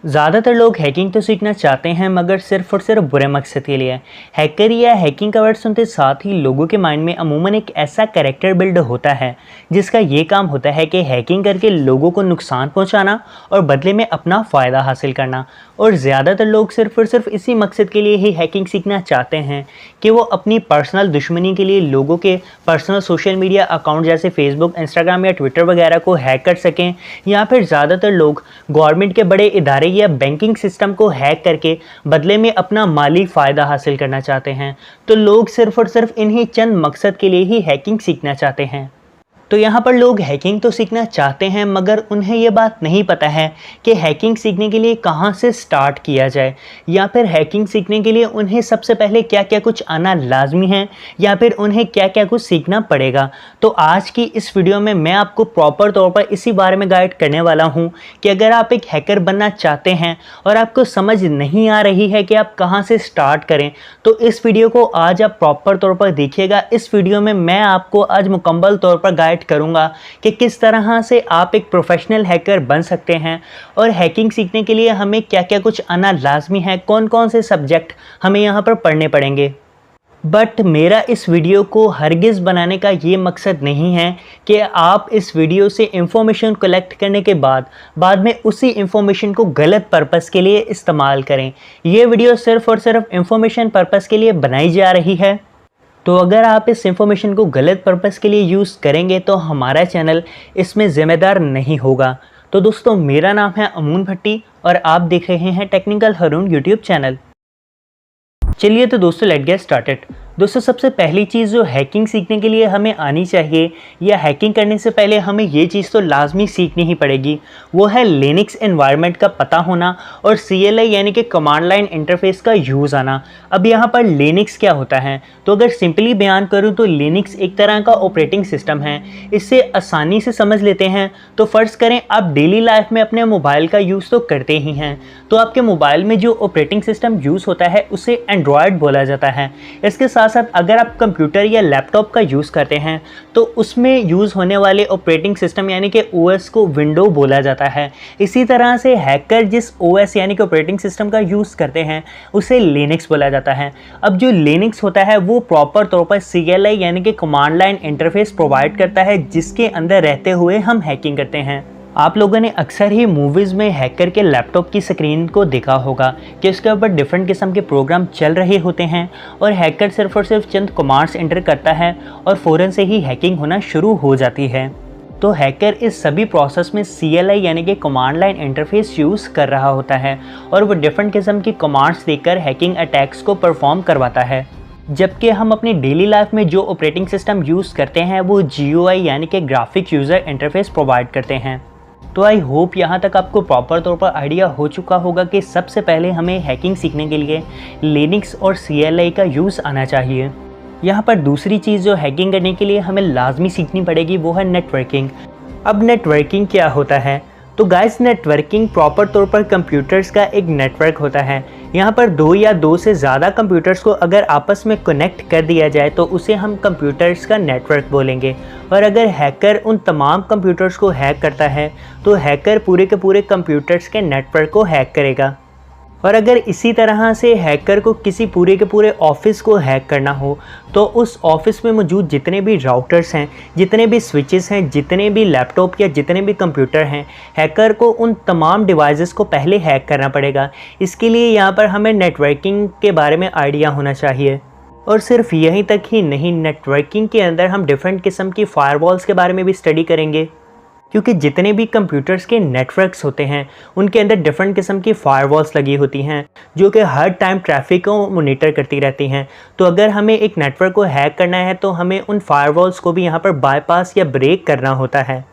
ज़्यादातर लोग हैकिंग तो सीखना चाहते हैं मगर सिर्फ और सिर्फ बुरे मकसद के लिए। हैकर या हैकिंग का वर्ड सुनते साथ ही लोगों के माइंड में अमूमन एक ऐसा कैरेक्टर बिल्ड होता है जिसका ये काम होता है कि हैकिंग करके लोगों को नुकसान पहुंचाना और बदले में अपना फ़ायदा हासिल करना। और ज़्यादातर लोग सिर्फ और सिर्फ इसी मकसद के लिए ही हैकिंग सीखना चाहते हैं कि वो अपनी पर्सनल दुश्मनी के लिए लोगों के पर्सनल सोशल मीडिया अकाउंट जैसे फेसबुक, इंस्टाग्राम या ट्विटर वगैरह को हैक कर सकें, या फिर ज़्यादातर लोग गवर्नमेंट के बड़े इदारे या बैंकिंग सिस्टम को हैक करके बदले में अपना माली फ़ायदा हासिल करना चाहते हैं। तो लोग सिर्फ और सिर्फ इन्हीं चंद मकसद के लिए ही हैकिंग सीखना चाहते हैं। तो यहाँ पर लोग हैकिंग तो सीखना चाहते हैं मगर उन्हें ये बात नहीं पता है कि हैकिंग सीखने के लिए कहाँ से स्टार्ट किया जाए, या फिर हैकिंग सीखने के लिए उन्हें सबसे पहले क्या क्या कुछ आना लाजमी है, या फिर उन्हें क्या क्या कुछ सीखना पड़ेगा। तो आज की इस वीडियो में मैं आपको प्रॉपर तौर पर इसी बारे में गाइड करने वाला हूँ कि अगर आप एक हैकर बनना चाहते हैं और आपको समझ नहीं आ रही है कि आप कहाँ से स्टार्ट करें, तो इस वीडियो को आज आप प्रॉपर तौर पर देखिएगा। इस वीडियो में मैं आपको आज मुकम्मल तौर पर गाइड करूंगा कि किस तरह से आप एक प्रोफेशनल हैकर बन सकते हैं और हैकिंग सीखने के लिए हमें क्या क्या कुछ आना लाजमी है, कौन कौन से सब्जेक्ट हमें यहाँ पर पढ़ने पड़ेंगे। बट मेरा इस वीडियो को हरगिज़ बनाने का ये मकसद नहीं है कि आप इस वीडियो से इंफॉर्मेशन कलेक्ट करने के बाद में उसी इंफॉर्मेशन को गलत पर्पस के लिए इस्तेमाल करें। ये वीडियो सिर्फ और सिर्फ इंफॉर्मेशन पर्पस के लिए बनाई जा रही है। तो अगर आप इस इंफॉर्मेशन को गलत पर्पस के लिए यूज़ करेंगे तो हमारा चैनल इसमें ज़िम्मेदार नहीं होगा। तो दोस्तों, मेरा नाम है अमून भट्टी और आप देख रहे हैं टेक्निकल हरून यूट्यूब चैनल। चलिए तो दोस्तों, लेट गेट स्टार्टेड। दोस्तों, सबसे पहली चीज़ जो हैकिंग सीखने के लिए हमें आनी चाहिए, या हैकिंग करने से पहले हमें ये चीज़ तो लाजमी सीखनी ही पड़ेगी, वो है लिनक्स एनवायरनमेंट का पता होना और CLI यानी कि कमांड लाइन इंटरफेस का यूज़ आना। अब यहाँ पर लिनक्स क्या होता है, तो अगर सिंपली बयान करूँ तो लिनक्स एक तरह का ऑपरेटिंग सिस्टम है। इससे आसानी से समझ लेते हैं तो फ़र्ज़ करें आप डेली लाइफ में अपने मोबाइल का यूज़ तो करते ही हैं, तो आपके मोबाइल में जो ऑपरेटिंग सिस्टम यूज़ होता है उसे एंड्रॉयड बोला जाता है। इसके साथ साथ अगर आप कंप्यूटर या लैपटॉप का यूज़ करते हैं तो उसमें यूज़ होने वाले ऑपरेटिंग सिस्टम यानी कि OS को विंडो बोला जाता है। इसी तरह से हैकर जिस OS यानी कि ऑपरेटिंग सिस्टम का यूज़ करते हैं उसे लिनक्स बोला जाता है। अब जो लिनक्स होता है वो प्रॉपर तौर पर CLI यानी कि कमांड लाइन इंटरफेस प्रोवाइड करता है, जिसके अंदर रहते हुए हम हैकिंग करते हैं। आप लोगों ने अक्सर ही मूवीज़ में हैकर के लैपटॉप की स्क्रीन को देखा होगा कि उसके ऊपर डिफरेंट किस्म के प्रोग्राम चल रहे होते हैं और हैकर सिर्फ और सिर्फ चंद कमांड्स एंटर करता है और फ़ौरन से ही हैकिंग होना शुरू हो जाती है। तो हैकर इस सभी प्रोसेस में CLI यानी कि कमांड लाइन इंटरफेस यूज़ कर रहा होता है और वो डिफरेंट किस्म की कमांड्स देकर हैकिंग अटैक्स को परफॉर्म करवाता है। जबकि हम अपनी डेली लाइफ में जो ऑपरेटिंग सिस्टम यूज़ करते हैं वो GUI यानी कि ग्राफिक यूज़र इंटरफेस प्रोवाइड करते हैं। तो आई होप यहाँ तक आपको प्रॉपर तौर पर आइडिया हो चुका होगा कि सबसे पहले हमें हैकिंग सीखने के लिए लिनक्स और CLI का यूज़ आना चाहिए। यहाँ पर दूसरी चीज़ जो हैकिंग करने के लिए हमें लाजमी सीखनी पड़ेगी वो है नेटवर्किंग। अब नेटवर्किंग क्या होता है, तो गाइस, नेटवर्किंग प्रॉपर तौर पर कंप्यूटर्स का एक नेटवर्क होता है। यहाँ पर दो या दो से ज़्यादा कंप्यूटर्स को अगर आपस में कनेक्ट कर दिया जाए तो उसे हम कंप्यूटर्स का नेटवर्क बोलेंगे। और अगर हैकर उन तमाम कंप्यूटर्स को हैक करता है तो हैकर पूरे के पूरे कंप्यूटर्स के नेटवर्क को हैक करेगा। और अगर इसी तरह से हैकर को किसी पूरे के पूरे ऑफिस को हैक करना हो तो उस ऑफिस में मौजूद जितने भी राउटर्स हैं, जितने भी स्विचेस हैं, जितने भी लैपटॉप या जितने भी कंप्यूटर हैं, हैकर को उन तमाम डिवाइसेस को पहले हैक करना पड़ेगा। इसके लिए यहाँ पर हमें नेटवर्किंग के बारे में आइडिया होना चाहिए। और सिर्फ यहीं तक ही नहीं, नेटवर्किंग के अंदर हम डिफरेंट किस्म की फायरवॉल्स के बारे में भी स्टडी करेंगे, क्योंकि जितने भी कंप्यूटर्स के नेटवर्क्स होते हैं उनके अंदर डिफरेंट किस्म की फायरवॉल्स लगी होती हैं जो कि हर टाइम ट्रैफिक को मॉनिटर करती रहती हैं। तो अगर हमें एक नेटवर्क को हैक करना है तो हमें उन फायरवॉल्स को भी यहाँ पर बाईपास या ब्रेक करना होता है।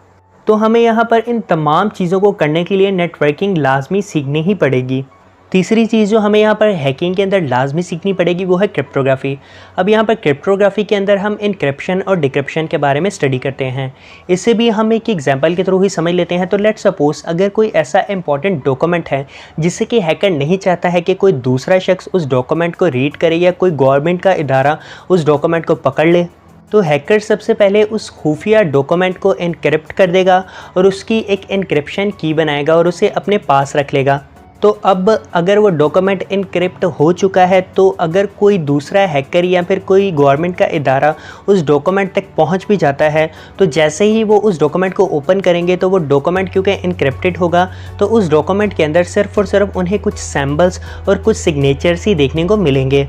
तो हमें यहाँ पर इन तमाम चीज़ों को करने के लिए नेटवर्किंग लाजमी सीखनी ही पड़ेगी। तीसरी चीज़ जो हमें यहाँ पर हैकिंग के अंदर लाजमी सीखनी पड़ेगी वो है क्रिप्टोग्राफी। अब यहाँ पर क्रिप्टोग्राफी के अंदर हम इनक्रिप्शन और डिक्रिप्शन के बारे में स्टडी करते हैं। इसे भी हम एक एग्जांपल के थ्रू ही समझ लेते हैं। तो लेट्स सपोज अगर कोई ऐसा इंपॉर्टेंट डॉक्यूमेंट है जिससे कि हैकर नहीं चाहता है कि कोई दूसरा शख्स उस डॉक्यूमेंट को रीड करे या कोई गवर्नमेंट का इदारा उस डॉक्यूमेंट को पकड़ ले, तो हैकर सबसे पहले उस खुफिया डॉक्यूमेंट को इनक्रिप्ट कर देगा और उसकी एक इनक्रिप्शन की बनाएगा और उसे अपने पास रख लेगा। तो अब अगर वो डॉक्यूमेंट इनक्रिप्ट हो चुका है तो अगर कोई दूसरा हैकर या फिर कोई गवर्नमेंट का इदारा उस डॉक्यूमेंट तक पहुंच भी जाता है, तो जैसे ही वो उस डॉक्यूमेंट को ओपन करेंगे तो वो डॉक्यूमेंट क्योंकि इनक्रिप्टेड होगा, तो उस डॉक्यूमेंट के अंदर सिर्फ और सिर्फ उन्हें कुछ सैम्बल्स और कुछ सिग्नेचर्स ही देखने को मिलेंगे।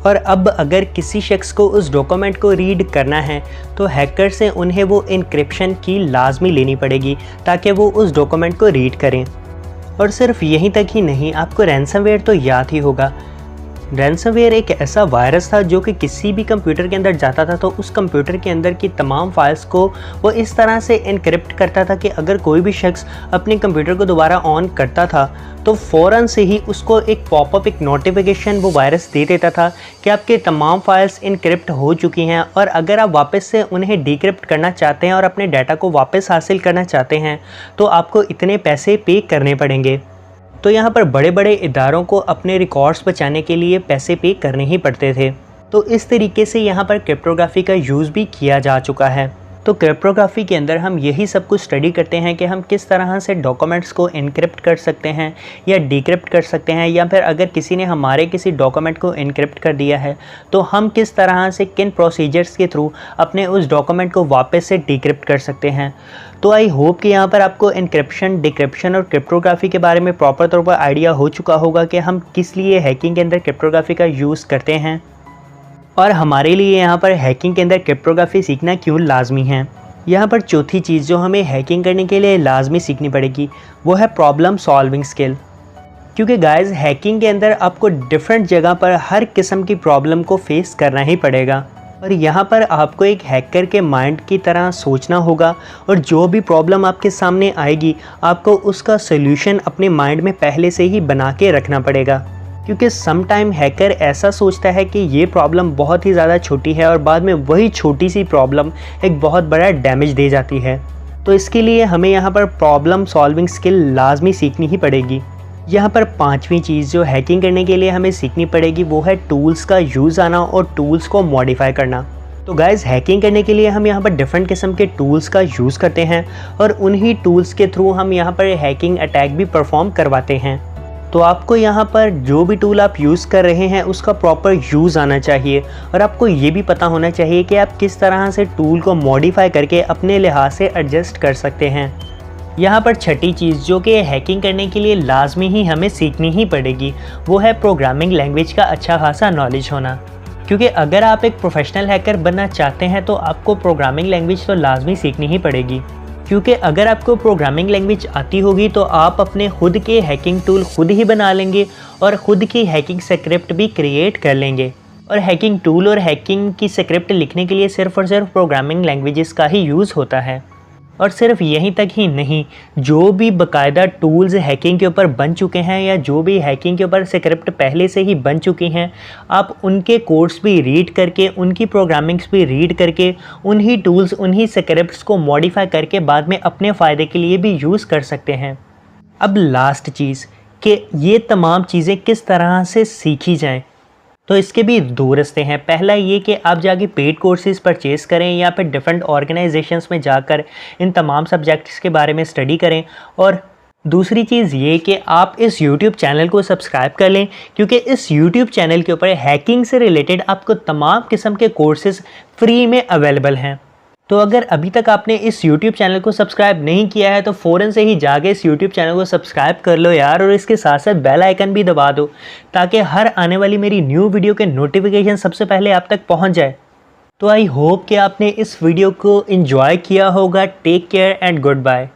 और अब अगर किसी शख्स को उस डॉक्यूमेंट को रीड करना है तो हैकर से उन्हें वो इनक्रिप्शन की लाजमी लेनी पड़ेगी ताकि वो उस डॉक्यूमेंट को रीड करें। और सिर्फ यहीं तक ही नहीं, आपको रैंसमवेयर तो याद ही होगा। रैंसमवेयर एक ऐसा वायरस था जो कि किसी भी कंप्यूटर के अंदर जाता था तो उस कंप्यूटर के अंदर की तमाम फाइल्स को वो इस तरह से इनक्रिप्ट करता था कि अगर कोई भी शख्स अपने कंप्यूटर को दोबारा ऑन करता था तो फ़ौरन से ही उसको एक पॉपअप, एक नोटिफिकेशन वो वायरस दे देता था कि आपके तमाम फाइल्स इनक्रिप्ट हो चुकी हैं और अगर आप वापस से उन्हें डिक्रिप्ट करना चाहते हैं और अपने डाटा को वापस हासिल करना चाहते हैं तो आपको इतने पैसे पे करने पड़ेंगे। तो यहाँ पर बड़े बड़े इदारों को अपने रिकॉर्ड्स बचाने के लिए पैसे पे करने ही पड़ते थे। तो इस तरीके से यहाँ पर क्रिप्टोग्राफी का यूज़ भी किया जा चुका है। तो क्रिप्टोग्राफी के अंदर हम यही सब कुछ स्टडी करते हैं कि हम किस तरह से डॉक्यूमेंट्स को इनक्रिप्ट कर सकते हैं या डिक्रिप्ट कर सकते हैं, या फिर अगर किसी ने हमारे किसी डॉक्यूमेंट को इनक्रिप्ट कर दिया है तो हम किस तरह से किन प्रोसीजर्स के थ्रू अपने उस डॉक्यूमेंट को वापस से डिक्रिप्ट कर सकते हैं। तो आई होप कि यहाँ पर आपको इनक्रिप्शन, डिक्रिप्शन और क्रिप्टोग्राफी के बारे में प्रॉपर तौर पर आइडिया हो चुका होगा कि हम किस लिए हैकिंग के अंदर क्रिप्टोग्राफी का यूज़ करते हैं और हमारे लिए यहाँ पर हैकिंग के अंदर क्रिप्टोग्राफी सीखना क्यों लाजमी है। यहाँ पर चौथी चीज़ जो हमें हैकिंग करने के लिए लाजमी सीखनी पड़ेगी वो है प्रॉब्लम सॉल्विंग स्किल। क्योंकि गाइस हैकिंग के अंदर आपको डिफरेंट जगह पर हर किस्म की प्रॉब्लम को फेस करना ही पड़ेगा और यहाँ पर आपको एक हैकर के माइंड की तरह सोचना होगा और जो भी प्रॉब्लम आपके सामने आएगी आपको उसका सॉल्यूशन अपने माइंड में पहले से ही बना के रखना पड़ेगा। क्योंकि सम टाइम हैकर ऐसा सोचता है कि ये प्रॉब्लम बहुत ही ज़्यादा छोटी है और बाद में वही छोटी सी प्रॉब्लम एक बहुत बड़ा डैमेज दे जाती है। तो इसके लिए हमें यहाँ पर प्रॉब्लम सॉल्विंग स्किल लाजमी सीखनी ही पड़ेगी। यहाँ पर पांचवी चीज़ जो हैकिंग करने के लिए हमें सीखनी पड़ेगी वो है टूल्स का यूज़ आना और टूल्स को मॉडिफाई करना। तो गाइज़ हैकिंग करने के लिए हम यहाँ पर डिफरेंट किस्म के टूल्स का यूज़ करते हैं और उन्हीं टूल्स के थ्रू हम यहाँ पर हैकिंग अटैक भी परफॉर्म करवाते हैं। तो आपको यहाँ पर जो भी टूल आप यूज़ कर रहे हैं उसका प्रॉपर यूज़ आना चाहिए और आपको ये भी पता होना चाहिए कि आप किस तरह से टूल को मॉडिफाई करके अपने लिहाज से एडजस्ट कर सकते हैं। यहाँ पर छठी चीज़ जो कि हैकिंग करने के लिए लाजमी ही हमें सीखनी ही पड़ेगी वो है प्रोग्रामिंग लैंग्वेज का अच्छा खासा नॉलेज होना। क्योंकि अगर आप एक प्रोफेशनल हैकर बनना चाहते हैं तो आपको प्रोग्रामिंग लैंग्वेज तो लाजमी सीखनी ही पड़ेगी। क्योंकि अगर आपको प्रोग्रामिंग लैंग्वेज आती होगी तो आप अपने खुद के हैकिंग टूल खुद ही बना लेंगे और ख़ुद की हैकिंग स्क्रिप्ट भी क्रिएट कर लेंगे। और हैकिंग टूल और हैकिंग की स्क्रिप्ट लिखने के लिए सिर्फ और सिर्फ प्रोग्रामिंग लैंग्वेजेस का ही यूज़ होता है। और सिर्फ यहीं तक ही नहीं, जो भी बाकायदा टूल्स हैकिंग के ऊपर बन चुके हैं या जो भी हैकिंग के ऊपर स्क्रिप्ट पहले से ही बन चुकी हैं, आप उनके कोड्स भी रीड करके, उनकी प्रोग्रामिंग्स भी रीड करके, उन्हीं टूल्स, उन्हीं स्क्रिप्ट्स को मॉडिफाई करके बाद में अपने फ़ायदे के लिए भी यूज़ कर सकते हैं। अब लास्ट चीज़ कि ये तमाम चीज़ें किस तरह से सीखी जाएँ, तो इसके भी दो रास्ते हैं। पहला ये कि आप जाके पेड कोर्सेज परचेज़ करें या फिर डिफरेंट ऑर्गेनाइजेशंस में जाकर इन तमाम सब्जेक्ट्स के बारे में स्टडी करें, और दूसरी चीज़ ये कि आप इस YouTube चैनल को सब्सक्राइब कर लें, क्योंकि इस YouTube चैनल के ऊपर हैकिंग से रिलेटेड आपको तमाम किस्म के कोर्सेज फ्री में अवेलेबल हैं। तो अगर अभी तक आपने इस YouTube चैनल को सब्सक्राइब नहीं किया है तो फ़ौरन से ही जाके इस YouTube चैनल को सब्सक्राइब कर लो यार, और इसके साथ साथ बेल आइकन भी दबा दो ताकि हर आने वाली मेरी न्यू वीडियो के नोटिफिकेशन सबसे पहले आप तक पहुंच जाए। तो आई होप कि आपने इस वीडियो को एंजॉय किया होगा। Take care and good bye.